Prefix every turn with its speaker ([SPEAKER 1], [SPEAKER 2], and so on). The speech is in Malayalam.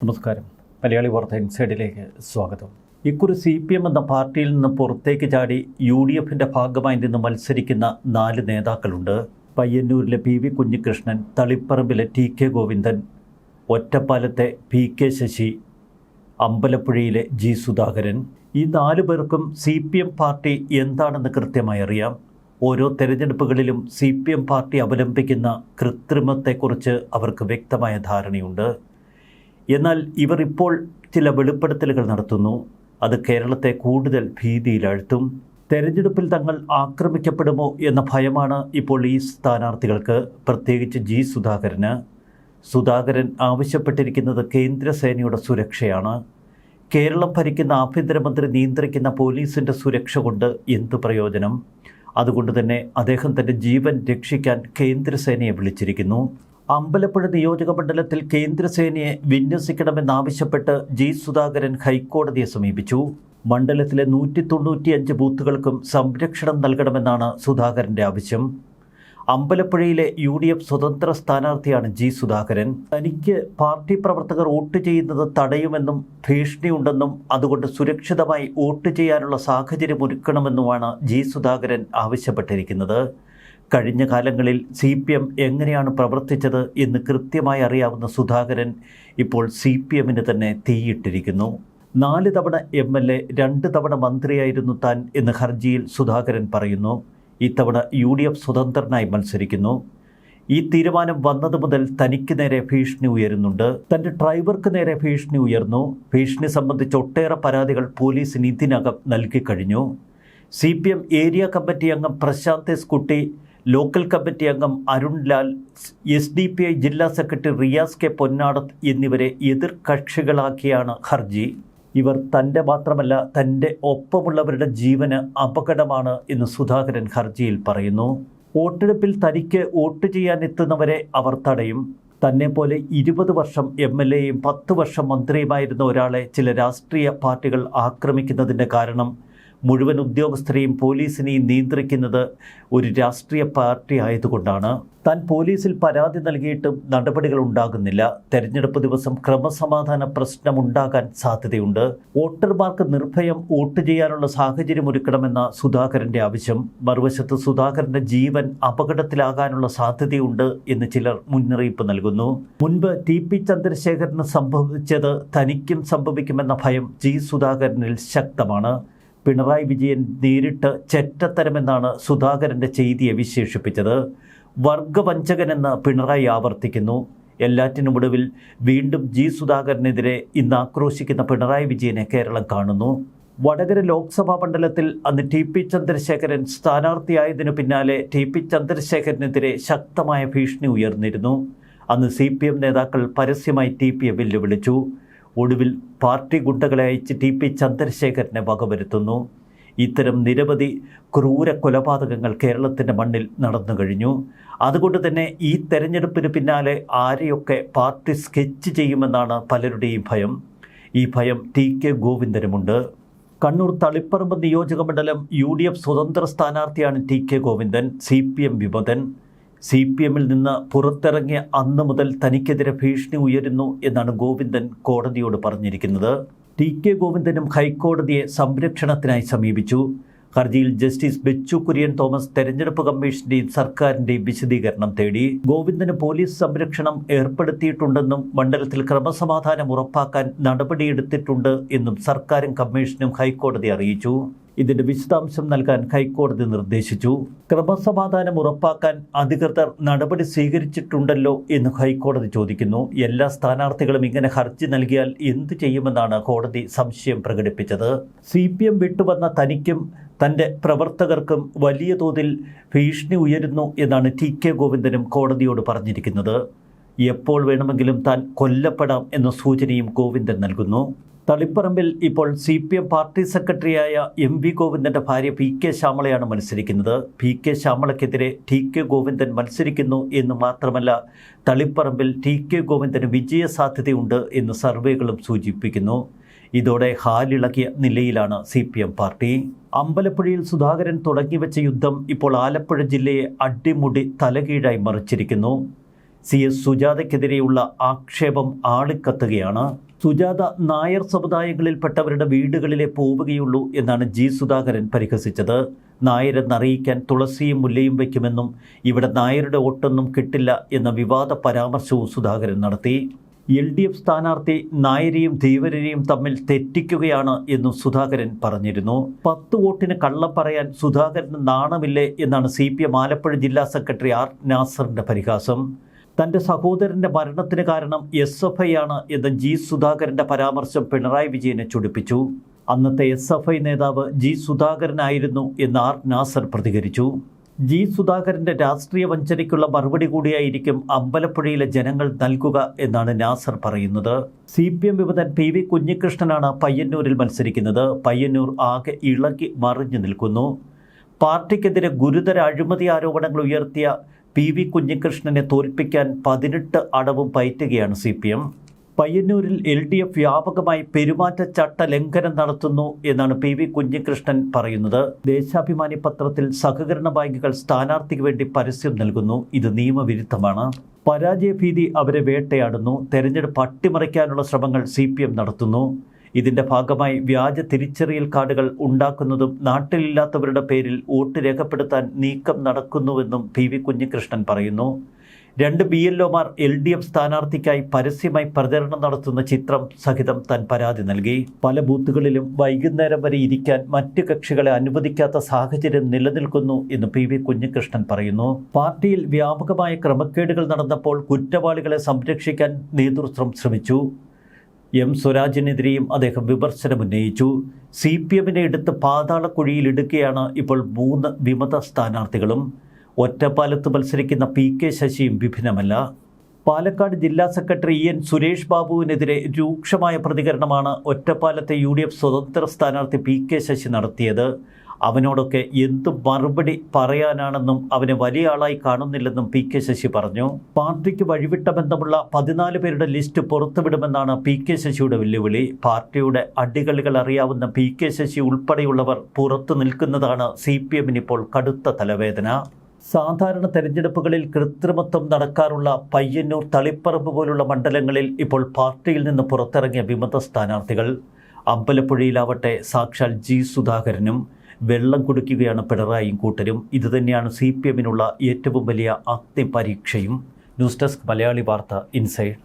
[SPEAKER 1] നമസ്കാരം. മലയാളി വാർത്ത ഇൻസൈഡിലേക്ക് സ്വാഗതം. ഇക്കുറി CPM എന്ന പാർട്ടിയിൽ നിന്ന് പുറത്തേക്ക് ചാടി UDFിൻ്റെ ഭാഗമായി നിന്ന് മത്സരിക്കുന്ന 4 നേതാക്കളുണ്ട്. പയ്യന്നൂരിലെ PV Kunhikrishnan, തളിപ്പറമ്പിലെ TK Govindan, ഒറ്റപ്പാലത്തെ PK Sasi, അമ്പലപ്പുഴയിലെ G Sudhakaran. ഈ 4 പേർക്കും CPM പാർട്ടി എന്താണെന്ന് കൃത്യമായി അറിയാം. ഓരോ തെരഞ്ഞെടുപ്പുകളിലും CPM പാർട്ടി അവലംബിക്കുന്ന കൃത്രിമത്തെക്കുറിച്ച് അവർക്ക് വ്യക്തമായ ധാരണയുണ്ട്. എന്നാൽ ഇവർ ഇപ്പോൾ ചില വെളിപ്പെടുത്തലുകൾ നടത്തുന്നു. അത് കേരളത്തെ കൂടുതൽ ഭീതിയിലാഴ്ത്തും. തെരഞ്ഞെടുപ്പിൽ തങ്ങൾ ആക്രമിക്കപ്പെടുമോ എന്ന ഭയമാണ് ഇപ്പോൾ ഈ സ്ഥാനാർത്ഥികൾക്ക്, പ്രത്യേകിച്ച് G സുധാകരന്. സുധാകരൻ ആവശ്യപ്പെട്ടിരിക്കുന്നത് കേന്ദ്രസേനയുടെ സുരക്ഷയാണ്. കേരളം ഭരിക്കുന്ന ആഭ്യന്തരമന്ത്രി നിയന്ത്രിക്കുന്ന പോലീസിൻ്റെ സുരക്ഷ കൊണ്ട് എന്ത് പ്രയോജനം? അതുകൊണ്ട് തന്നെ അദ്ദേഹം തൻ്റെ ജീവൻ രക്ഷിക്കാൻ കേന്ദ്രസേനയെ വിളിച്ചിരിക്കുന്നു. അമ്പലപ്പുഴ നിയോജക മണ്ഡലത്തിൽ കേന്ദ്രസേനയെ വിന്യസിക്കണമെന്നാവശ്യപ്പെട്ട് G സുധാകരൻ ഹൈക്കോടതിയെ സമീപിച്ചു. മണ്ഡലത്തിലെ 195 ബൂത്തുകൾക്കും സംരക്ഷണം നൽകണമെന്നാണ് സുധാകരൻ്റെ ആവശ്യം. അമ്പലപ്പുഴയിലെ UDF സ്വതന്ത്ര സ്ഥാനാർത്ഥിയാണ് G സുധാകരൻ. തനിക്ക് പാർട്ടി പ്രവർത്തകർ വോട്ട് ചെയ്യുന്നത് തടയുമെന്നും ഭീഷണിയുണ്ടെന്നും അതുകൊണ്ട് സുരക്ഷിതമായി വോട്ട് ചെയ്യാനുള്ള സാഹചര്യം ഒരുക്കണമെന്നുമാണ് G സുധാകരൻ ആവശ്യപ്പെട്ടിരിക്കുന്നത്. കഴിഞ്ഞ കാലങ്ങളിൽ CPM എങ്ങനെയാണ് പ്രവർത്തിച്ചത് എന്ന് കൃത്യമായി അറിയാവുന്ന സുധാകരൻ ഇപ്പോൾ CPMന് തന്നെ തീയിട്ടിരിക്കുന്നു. 4 തവണ MLA, 2 തവണ മന്ത്രിയായിരുന്നു താൻ എന്ന് ഹർജിയിൽ സുധാകരൻ പറയുന്നു. ഇത്തവണ UDF സ്വതന്ത്രനായി മത്സരിക്കുന്നു. ഈ തീരുമാനം വന്നത് മുതൽ തനിക്ക് നേരെ ഭീഷണി ഉയരുന്നുണ്ട്. തൻ്റെ ഡ്രൈവർക്ക് നേരെ ഭീഷണി ഉയർന്നു. ഭീഷണി സംബന്ധിച്ച് ഒട്ടേറെ പരാതികൾ പോലീസിന് ഇതിനകം നൽകിക്കഴിഞ്ഞു. CPM ഏരിയ കമ്മിറ്റി അംഗം പ്രശാന്ത് എസ് കുട്ടി, ലോക്കൽ കമ്മിറ്റി അംഗം അരുൺ ലാൽ, SDPI ജില്ലാ സെക്രട്ടറി റിയാസ് കെ പൊന്നാടത്ത് എന്നിവരെ എതിർ കക്ഷികളാക്കിയാണ് ഹർജി. ഇവർ തൻ്റെ മാത്രമല്ല തൻ്റെ ഒപ്പമുള്ളവരുടെ ജീവന് അപകടമാണ് എന്ന് സുധാകരൻ ഹർജിയിൽ പറയുന്നു. വോട്ടെടുപ്പിൽ തനിക്ക് വോട്ട് ചെയ്യാൻ എത്തുന്നവരെ അവർ തടയും. തന്നെപ്പോലെ 20 വർഷം MLAയും 10 വർഷം മന്ത്രിയുമായിരുന്ന ഒരാളെ ചില രാഷ്ട്രീയ പാർട്ടികൾ ആക്രമിക്കുന്നതിൻ്റെ കാരണം മുഴുവൻ ഉദ്യോഗസ്ഥരെയും പോലീസിനെയും നിയന്ത്രിക്കുന്നത് ഒരു രാഷ്ട്രീയ പാർട്ടി ആയതുകൊണ്ടാണ്. താൻ പോലീസിൽ പരാതി നൽകിയിട്ടും നടപടികൾ ഉണ്ടാകുന്നില്ല. തെരഞ്ഞെടുപ്പ് ദിവസം ക്രമസമാധാന പ്രശ്നമുണ്ടാകാൻ സാധ്യതയുണ്ട്. വോട്ടർമാർക്ക് നിർഭയം വോട്ട് ചെയ്യാനുള്ള സാഹചര്യം ഒരുക്കണമെന്ന സുധാകരൻ്റെ ആവശ്യം. മറുവശത്ത് സുധാകരൻ്റെ ജീവൻ അപകടത്തിലാകാനുള്ള സാധ്യതയുണ്ട് എന്ന് ചിലർ മുന്നറിയിപ്പ് നൽകുന്നു. മുൻപ് TP ചന്ദ്രശേഖരന് സംഭവിച്ചത് തനിക്കും സംഭവിക്കുമെന്ന ഭയം G സുധാകരനിൽ ശക്തമാണ്. പിണറായി വിജയൻ നേരിട്ട് ചെറ്റത്തരമെന്നാണ് സുധാകരൻ്റെ ചെയ്തിയെ വിശേഷിപ്പിച്ചത്. വർഗവഞ്ചകനെന്ന് പിണറായി ആവർത്തിക്കുന്നു. എല്ലാറ്റിനുമൊടുവിൽ വീണ്ടും G സുധാകരനെതിരെ ഇന്ന് ആക്രോശിക്കുന്ന പിണറായി വിജയനെ കേരളം കാണുന്നു. വടകര ലോക്സഭാ മണ്ഡലത്തിൽ അന്ന് TP ചന്ദ്രശേഖരൻ സ്ഥാനാർത്ഥിയായതിനു പിന്നാലെ TP ചന്ദ്രശേഖരനെതിരെ ശക്തമായ ഭീഷണി ഉയർന്നിരുന്നു. അന്ന് CPM നേതാക്കൾ പരസ്യമായി TPയെ വെല്ലുവിളിച്ചു. ഒടുവിൽ പാർട്ടി ഗുണ്ടകളെ അയച്ച് TP ചന്ദ്രശേഖരനെ വകവരുത്തുന്നു. ഇത്തരം നിരവധി ക്രൂര കൊലപാതകങ്ങൾ കേരളത്തിൻ്റെ മണ്ണിൽ നടന്നു കഴിഞ്ഞു. അതുകൊണ്ട് തന്നെ ഈ തെരഞ്ഞെടുപ്പിന് പിന്നാലെ ആരെയൊക്കെ പാർട്ടി സ്കെച്ച് ചെയ്യുമെന്നാണ് പലരുടെയും ഭയം. ഈ ഭയം TK ഗോവിന്ദനുമുണ്ട്. കണ്ണൂർ തളിപ്പറമ്പ് നിയോജക മണ്ഡലം UDF സ്വതന്ത്ര സ്ഥാനാർത്ഥിയാണ് TK ഗോവിന്ദൻ. CPM വിമതൻ. CPMൽ നിന്ന് പുറത്തിറങ്ങിയ അന്ന് മുതൽ തനിക്കെതിരെ ഭീഷണി ഉയരുന്നു എന്നാണ് ഗോവിന്ദൻ കോടതിയോട് പറഞ്ഞിരിക്കുന്നത്. TK ഗോവിന്ദനും ഹൈക്കോടതിയെ സംരക്ഷണത്തിനായി സമീപിച്ചു. ഹർജിയിൽ ജസ്റ്റിസ് ബെച്ചു കുര്യൻ തോമസ് തെരഞ്ഞെടുപ്പ് കമ്മീഷന്റെയും സർക്കാരിൻ്റെയും വിശദീകരണം തേടി. ഗോവിന്ദന് പോലീസ് സംരക്ഷണം ഏർപ്പെടുത്തിയിട്ടുണ്ടെന്നും മണ്ഡലത്തിൽ ക്രമസമാധാനം ഉറപ്പാക്കാൻ നടപടിയെടുത്തിട്ടുണ്ട് എന്നും സർക്കാരും കമ്മീഷനും ഹൈക്കോടതി അറിയിച്ചു. ഇതിൻ്റെ വിശദാംശം നൽകാൻ ഹൈക്കോടതി നിർദ്ദേശിച്ചു. ക്രമസമാധാനം ഉറപ്പാക്കാൻ അധികൃതർ നടപടി സ്വീകരിച്ചിട്ടുണ്ടല്ലോ എന്ന് ഹൈക്കോടതി ചോദിക്കുന്നു. എല്ലാ സ്ഥാനാർത്ഥികളും ഇങ്ങനെ ഹർജി നൽകിയാൽ എന്തു ചെയ്യുമെന്നാണ് കോടതി സംശയം പ്രകടിപ്പിച്ചത്. CPM വിട്ടുവന്ന തനിക്കും തൻ്റെ പ്രവർത്തകർക്കും വലിയ തോതിൽ ഭീഷണി ഉയരുന്നു എന്നാണ് TK ഗോവിന്ദനും കോടതിയോട് പറഞ്ഞിരിക്കുന്നത്. എപ്പോൾ വേണമെങ്കിലും താൻ കൊല്ലപ്പെടാം എന്ന സൂചനയും ഗോവിന്ദൻ നൽകുന്നു. തളിപ്പറമ്പിൽ ഇപ്പോൾ CPM പാർട്ടി സെക്രട്ടറിയായ MV ഗോവിന്ദൻ്റെ ഭാര്യ PK ശ്യാമളയാണ് മത്സരിക്കുന്നത്. PK ശ്യാമളയ്ക്കെതിരെ TK ഗോവിന്ദൻ മത്സരിക്കുന്നു എന്ന് മാത്രമല്ല, തളിപ്പറമ്പിൽ TK ഗോവിന്ദന് വിജയസാധ്യതയുണ്ട് എന്ന് സർവേകളും സൂചിപ്പിക്കുന്നു. ഇതോടെ ഹാലിളകിയ നിലയിലാണ് CPM പാർട്ടി. അമ്പലപ്പുഴയിൽ സുധാകരൻ തുടങ്ങിവെച്ച യുദ്ധം ഇപ്പോൾ ആലപ്പുഴ ജില്ലയെ അടിമുടി തലകീഴായി മറിച്ചിരിക്കുന്നു. CS സുജാതയ്ക്കെതിരെയുള്ള ആക്ഷേപം ആളിക്കത്തുകയാണ്. സുജാത നായർ സമുദായങ്ങളിൽപ്പെട്ടവരുടെ വീടുകളിലെ പോവുകയുള്ളൂ എന്നാണ് G. സുധാകരൻ പരിഹസിച്ചത്. നായരെന്നറിയിക്കാൻ തുളസിയും മുല്ലയും വയ്ക്കുമെന്നും ഇവിടെ നായരുടെ വോട്ടൊന്നും കിട്ടില്ല എന്ന വിവാദ പരാമർശവും സുധാകരൻ നടത്തി. LDF സ്ഥാനാർത്ഥി നായരെയും ധീവരരെയും തമ്മിൽ തെറ്റിക്കുകയാണ് എന്നും സുധാകരൻ പറഞ്ഞിരുന്നു. 10 വോട്ടിന് കള്ളം പറയാൻ സുധാകരന് നാണമില്ലേ എന്നാണ് CPM ആലപ്പുഴ ജില്ലാ സെക്രട്ടറി R. നാസറിന്റെ പരിഹാസം. തൻ്റെ സഹോദരൻ്റെ മരണത്തിന് കാരണം SFI ആണ് എന്ന G. സുധാകരൻ്റെ പരാമർശം പിണറായി വിജയനെ ചൊടിപ്പിച്ചു. അന്നത്തെ SFI നേതാവ് G. സുധാകരനായിരുന്നു എന്ന് R. നാസർ പ്രതികരിച്ചു. G. സുധാകരൻ്റെ രാഷ്ട്രീയ വഞ്ചനയ്ക്കുള്ള മറുപടി കൂടിയായിരിക്കും അമ്പലപ്പുഴയിലെ ജനങ്ങൾ നൽകുക എന്നാണ് നാസർ പറയുന്നത്. CPM വിമതൻ PV കുഞ്ഞികൃഷ്ണനാണ് പയ്യന്നൂരിൽ മത്സരിക്കുന്നത്. പയ്യന്നൂർ ആകെ ഇളകി മറിഞ്ഞു നിൽക്കുന്നു. പാർട്ടിക്കെതിരെ ഗുരുതര അഴിമതി ആരോപണങ്ങൾ ഉയർത്തിയ PV കുഞ്ഞികൃഷ്ണനെ തോൽപ്പിക്കാൻ 18 അടവും പയറ്റുകയാണ് CPM. പയ്യന്നൂരിൽ LDF വ്യാപകമായി പെരുമാറ്റച്ചട്ട ലംഘനം നടത്തുന്നു എന്നാണ് PV കുഞ്ഞികൃഷ്ണൻ പറയുന്നത്. ദേശാഭിമാനി പത്രത്തിൽ സഹകരണ ബാങ്കുകൾ സ്ഥാനാർത്ഥിക്ക് വേണ്ടി പരസ്യം നൽകുന്നു. ഇത് നിയമവിരുദ്ധമാണ്. പരാജയഭീതി അവരെ വേട്ടയാടുന്നു. തെരഞ്ഞെടുപ്പ് അട്ടിമറിക്കാനുള്ള ശ്രമങ്ങൾ CPM നടത്തുന്നു. ഇതിൻ്റെ ഭാഗമായി വ്യാജ തിരിച്ചറിയൽ കാർഡുകൾ ഉണ്ടാക്കുന്നതും നാട്ടിലില്ലാത്തവരുടെ പേരിൽ വോട്ട് രേഖപ്പെടുത്താൻ നീക്കം നടക്കുന്നുവെന്നും PV കുഞ്ഞികൃഷ്ണൻ പറയുന്നു. 2 BLOമാർ LDF സ്ഥാനാർത്ഥിക്കായി പരസ്യമായി പ്രചരണം നടത്തുന്ന ചിത്രം സഹിതം താൻ പരാതി നൽകി. പല ബൂത്തുകളിലും വൈകുന്നേരം വരെ ഇരിക്കാൻ മറ്റ് കക്ഷികളെ അനുവദിക്കാത്ത സാഹചര്യം നിലനിൽക്കുന്നു എന്ന് PV കുഞ്ഞികൃഷ്ണൻ പറയുന്നു. പാർട്ടിയിൽ വ്യാപകമായ ക്രമക്കേടുകൾ നടന്നപ്പോൾ കുറ്റവാളികളെ സംരക്ഷിക്കാൻ നേതൃത്വം ശ്രമിച്ചു. M. സ്വരാജിനെതിരെയും അദ്ദേഹം വിമർശനമുന്നയിച്ചു. CPMനെ എടുത്ത് പാതാളക്കുഴിയിലിടുകയാണ് ഇപ്പോൾ 3 വിമത സ്ഥാനാർത്ഥികളും. ഒറ്റപ്പാലത്ത് മത്സരിക്കുന്ന PK ശശിയും വിഭിന്നമല്ല. പാലക്കാട് ജില്ലാ സെക്രട്ടറി EN സുരേഷ് ബാബുവിനെതിരെ രൂക്ഷമായ പ്രതികരണമാണ് ഒറ്റപ്പാലത്തെ UDF സ്വതന്ത്ര സ്ഥാനാർത്ഥി PK ശശി നടത്തിയത്. അവനോടൊക്കെ എന്തു മറുപടി പറയാനാണെന്നും അവനെ വലിയ ആളായി കാണുന്നില്ലെന്നും PK ശശി പറഞ്ഞു. പാർട്ടിക്ക് വഴിവിട്ട ബന്ധമുള്ള 14 പേരുടെ ലിസ്റ്റ് പുറത്തുവിടുമെന്നാണ് PK ശശിയുടെ വെല്ലുവിളി. പാർട്ടിയുടെ അടികളികൾ അറിയാവുന്ന PK ശശി ഉൾപ്പെടെയുള്ളവർ പുറത്തു നിൽക്കുന്നതാണ് CPMന് ഇപ്പോൾ കടുത്ത തലവേദന. സാധാരണ തെരഞ്ഞെടുപ്പുകളിൽ കൃത്രിമത്വം നടക്കാറുള്ള പയ്യന്നൂർ, തളിപ്പറമ്പ് പോലുള്ള മണ്ഡലങ്ങളിൽ ഇപ്പോൾ പാർട്ടിയിൽ നിന്ന് പുറത്തിറങ്ങിയ വിമത സ്ഥാനാർത്ഥികൾ. അമ്പലപ്പുഴയിലാവട്ടെ സാക്ഷാൽ G. സുധാകരനും വെള്ളം കുടിക്കുകയാണ് പിണറായിയും കൂട്ടരും. ഇതുതന്നെയാണ് CPMനുള്ള ഏറ്റവും വലിയ അഗ്നിപരീക്ഷയും. ന്യൂസ് ഡെസ്ക് മലയാളി വാർത്ത ഇൻസൈഡ്.